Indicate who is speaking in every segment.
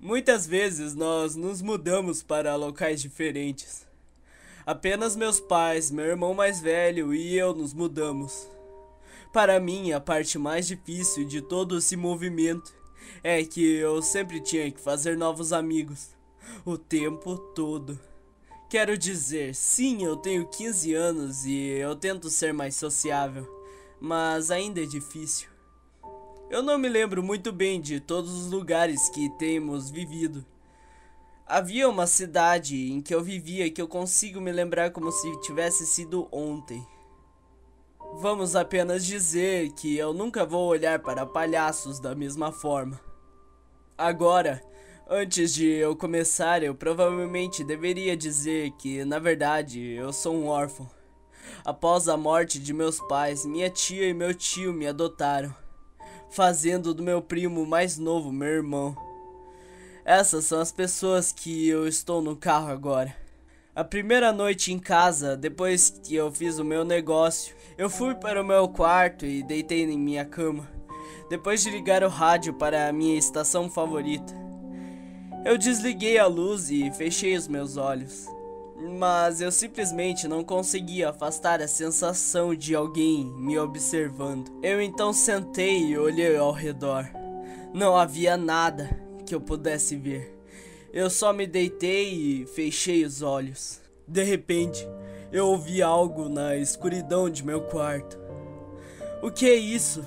Speaker 1: Muitas vezes nós nos mudamos para locais diferentes. Apenas meus pais, meu irmão mais velho e eu nos mudamos. Para mim, a parte mais difícil de todo esse movimento é que eu sempre tinha que fazer novos amigos, o tempo todo. Quero dizer, sim, eu tenho 15 anos e eu tento ser mais sociável, mas ainda é difícil. Eu não me lembro muito bem de todos os lugares que temos vivido. Havia uma cidade em que eu vivia que eu consigo me lembrar como se tivesse sido ontem. Vamos apenas dizer que eu nunca vou olhar para palhaços da mesma forma. Agora, antes de eu começar, eu provavelmente deveria dizer que, na verdade, eu sou um órfão. Após a morte de meus pais, minha tia e meu tio me adotaram, fazendo do meu primo mais novo meu irmão. Essas são as pessoas que eu estou no carro agora. A primeira noite em casa, depois que eu fiz o meu negócio, eu fui para o meu quarto e deitei em minha cama, depois de ligar o rádio para a minha estação favorita. Eu desliguei a luz e fechei os meus olhos, mas eu simplesmente não conseguia afastar a sensação de alguém me observando. Eu então sentei e olhei ao redor. Não havia nada que eu pudesse ver. Eu só me deitei e fechei os olhos. De repente, eu ouvi algo na escuridão de meu quarto. O que é isso?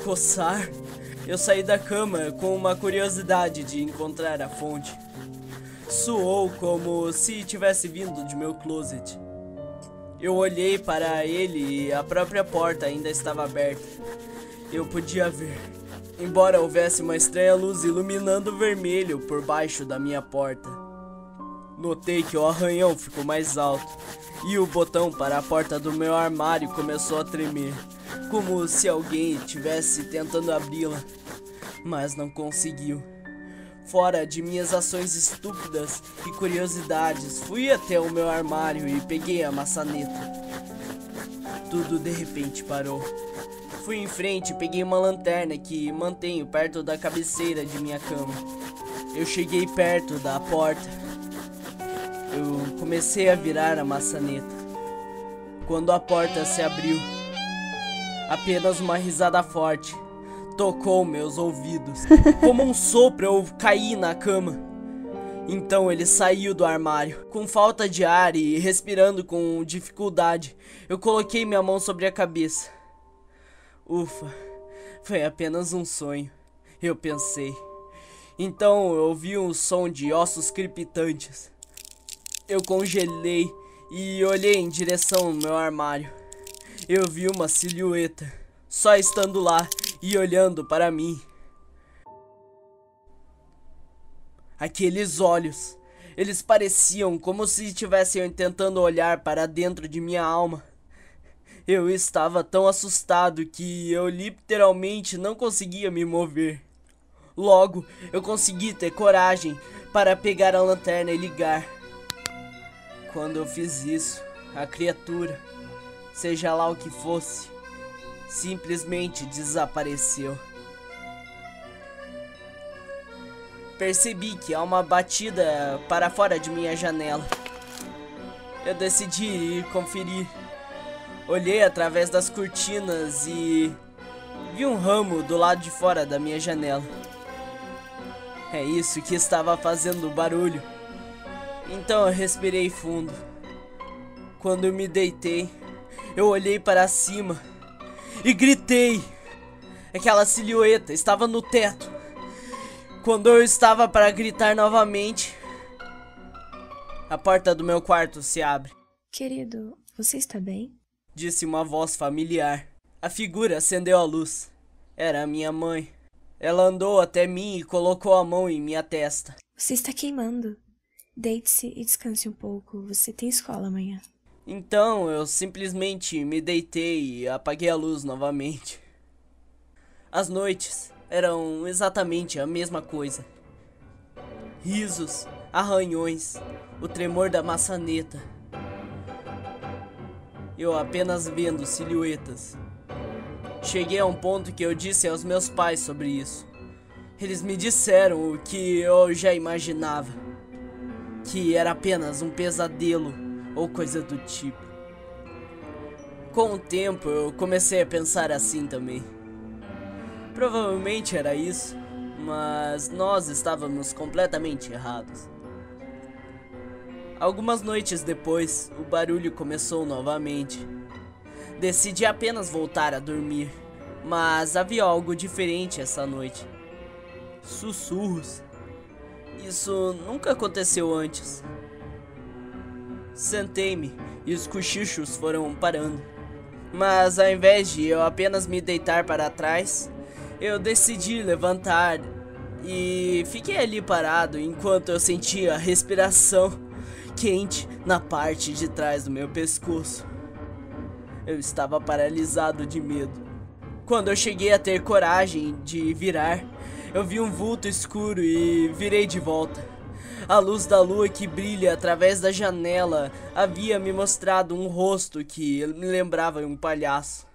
Speaker 1: Coçar? Eu saí da cama com uma curiosidade de encontrar a fonte. Soou como se tivesse vindo de meu closet. Eu olhei para ele e a própria porta ainda estava aberta. Eu podia ver, embora houvesse uma estranha luz iluminando o vermelho por baixo da minha porta. Notei que o arranhão ficou mais alto e o botão para a porta do meu armário começou a tremer, como se alguém estivesse tentando abri-la, mas não conseguiu. Fora de minhas ações estúpidas e curiosidades, fui até o meu armário e peguei a maçaneta. Tudo de repente parou. Fui em frente e peguei uma lanterna que mantenho perto da cabeceira de minha cama. Eu cheguei perto da porta. Eu comecei a virar a maçaneta. Quando a porta se abriu, apenas uma risada forte tocou meus ouvidos. Como um sopro, eu caí na cama. Então ele saiu do armário. Com falta de ar e respirando com dificuldade, eu coloquei minha mão sobre a cabeça. Ufa, foi apenas um sonho, eu pensei. Então eu ouvi um som de ossos crepitantes. Eu congelei e olhei em direção ao meu armário. Eu vi uma silhueta, só estando lá e olhando para mim. Aqueles olhos, eles pareciam como se estivessem tentando olhar para dentro de minha alma. Eu estava tão assustado que eu literalmente não conseguia me mover. Logo, eu consegui ter coragem para pegar a lanterna e ligar. Quando eu fiz isso, a criatura, seja lá o que fosse, simplesmente desapareceu. Percebi que há uma batida para fora de minha janela. Eu decidi ir conferir. Olhei através das cortinas e vi um ramo do lado de fora da minha janela. É isso que estava fazendo barulho. Então eu respirei fundo. Quando eu me deitei, eu olhei para cima e gritei. Aquela silhueta estava no teto. Quando eu estava para gritar novamente, a porta do meu quarto se abre.
Speaker 2: Querido, você está bem?
Speaker 1: Disse uma voz familiar. A figura acendeu a luz. Era a minha mãe. Ela andou até mim e colocou a mão em minha testa.
Speaker 2: Você está queimando. Deite-se e descanse um pouco. Você tem escola amanhã.
Speaker 1: Então eu simplesmente me deitei e apaguei a luz novamente. Às noites, eram exatamente a mesma coisa. Risos, arranhões, o tremor da maçaneta. Eu apenas vendo silhuetas. Cheguei a um ponto que eu disse aos meus pais sobre isso. Eles me disseram o que eu já imaginava, que era apenas um pesadelo ou coisa do tipo. Com o tempo eu comecei a pensar assim também. Provavelmente era isso, mas nós estávamos completamente errados. Algumas noites depois, o barulho começou novamente. Decidi apenas voltar a dormir, mas havia algo diferente essa noite. Sussurros. Isso nunca aconteceu antes. Sentei-me e os cochichos foram parando. Mas ao invés de eu apenas me deitar para trás, eu decidi levantar e fiquei ali parado enquanto eu sentia a respiração quente na parte de trás do meu pescoço. Eu estava paralisado de medo. Quando eu cheguei a ter coragem de virar, eu vi um vulto escuro e virei de volta. A luz da lua que brilha através da janela havia me mostrado um rosto que me lembrava um palhaço.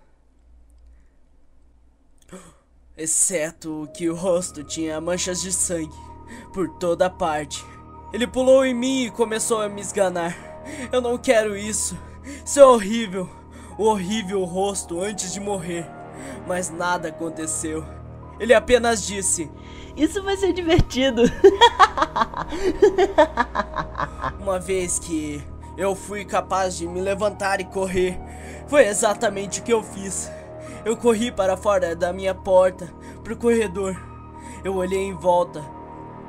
Speaker 1: Exceto que o rosto tinha manchas de sangue por toda parte. Ele pulou em mim e começou a me esganar. Eu não quero isso. Isso é horrível. O horrível rosto antes de morrer. Mas nada aconteceu. Ele apenas disse:
Speaker 3: "Isso vai ser divertido."
Speaker 1: Uma vez que eu fui capaz de me levantar e correr, foi exatamente o que eu fiz. Eu corri para fora da minha porta, pro corredor. Eu olhei em volta.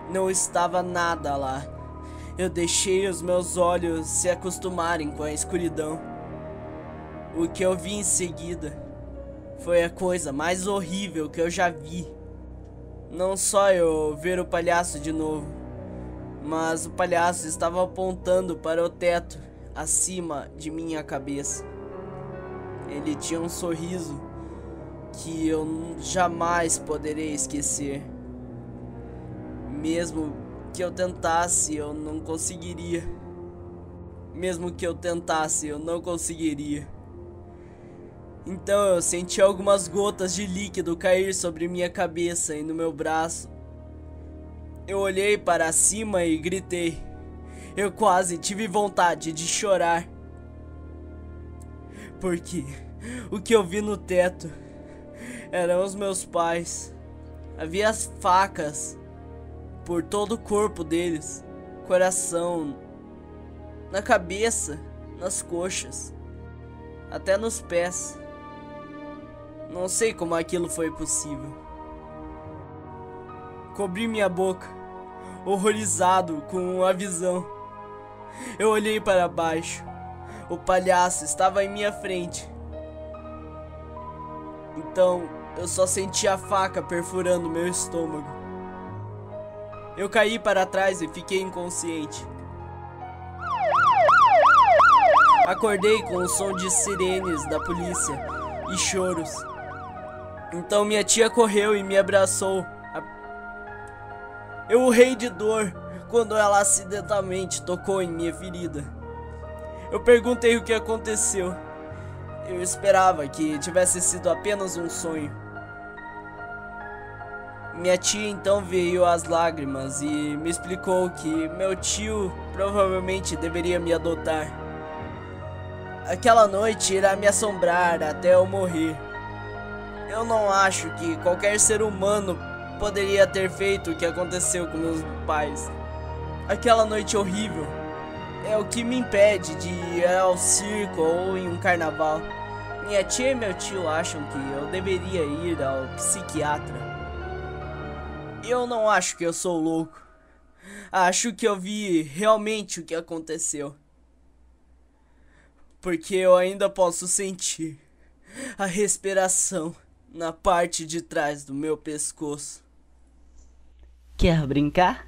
Speaker 1: Não estava nada lá. Eu deixei os meus olhos se acostumarem com a escuridão. O que eu vi em seguida foi a coisa mais horrível que eu já vi. Não só eu ver o palhaço de novo, mas o palhaço estava apontando para o teto acima de minha cabeça. Ele tinha um sorriso que eu jamais poderei esquecer. Mesmo que eu tentasse, eu não conseguiria. Mesmo que eu tentasse, eu não conseguiria. Então eu senti algumas gotas de líquido cair sobre minha cabeça e no meu braço. Eu olhei para cima e gritei. Eu quase tive vontade de chorar. Porque o que eu vi no teto eram os meus pais. Havia as facas por todo o corpo deles, coração, na cabeça, nas coxas, até nos pés. Não sei como aquilo foi possível. Cobri minha boca, horrorizado com a visão. Eu olhei para baixo. O palhaço estava em minha frente. Então eu só senti a faca perfurando meu estômago. Eu caí para trás e fiquei inconsciente. Acordei com o som de sirenes da polícia e choros. Então minha tia correu e me abraçou. Eu urrei de dor quando ela acidentalmente tocou em minha ferida. Eu perguntei o que aconteceu. Eu esperava que tivesse sido apenas um sonho. Minha tia então veio às lágrimas e me explicou que meu tio provavelmente deveria me adotar. Aquela noite irá me assombrar até eu morrer. Eu não acho que qualquer ser humano poderia ter feito o que aconteceu com meus pais. Aquela noite horrível é o que me impede de ir ao circo ou em um carnaval. Minha tia e meu tio acham que eu deveria ir ao psiquiatra. Eu não acho que eu sou louco. Acho que eu vi realmente o que aconteceu. Porque eu ainda posso sentir a respiração na parte de trás do meu pescoço.
Speaker 3: Quer brincar?